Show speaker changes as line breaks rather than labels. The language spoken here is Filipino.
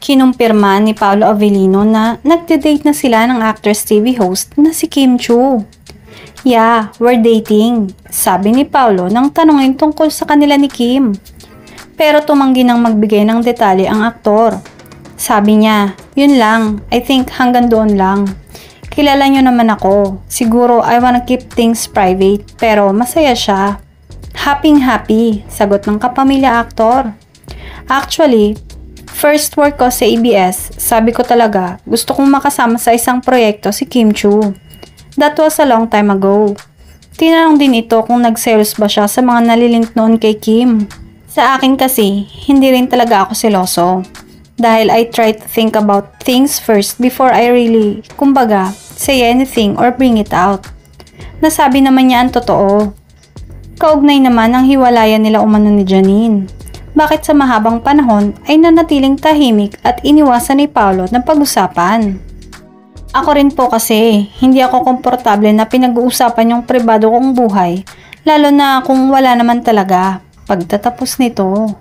Kinumpirma ni Paolo Avellino na nagde-date na sila ng actress TV host na si Kim Chiu. Yeah, we're dating, sabi ni Paolo nang tanungin tungkol sa kanila ni Kim. Pero tumanggi nang magbigay ng detalye ang aktor. Sabi niya, yun lang, I think hanggang doon lang. Kilala niyo naman ako, siguro I wanna keep things private, pero masaya siya. Happy, sagot ng kapamilya aktor. Actually, first work ko sa ABS, sabi ko talaga, gusto kong makasama sa isang proyekto si Kim Chiu. That was a long time ago. Tinanong din ito kung nagselos ba siya sa mga nalilink noon kay Kim. Sa akin kasi, hindi rin talaga ako seloso. Dahil I try to think about things first before I really, kumbaga, say anything or bring it out. Nasabi naman niya ang totoo. Kaugnay naman ang hiwalayan nila umano ni Janine. Bakit sa mahabang panahon ay nanatiling tahimik at iniwasan ni Paolo ng pag-usapan? Ako rin po kasi, hindi ako komportable na pinag-uusapan yung pribado kong buhay, lalo na kung wala naman talaga. Pagtatapos nito.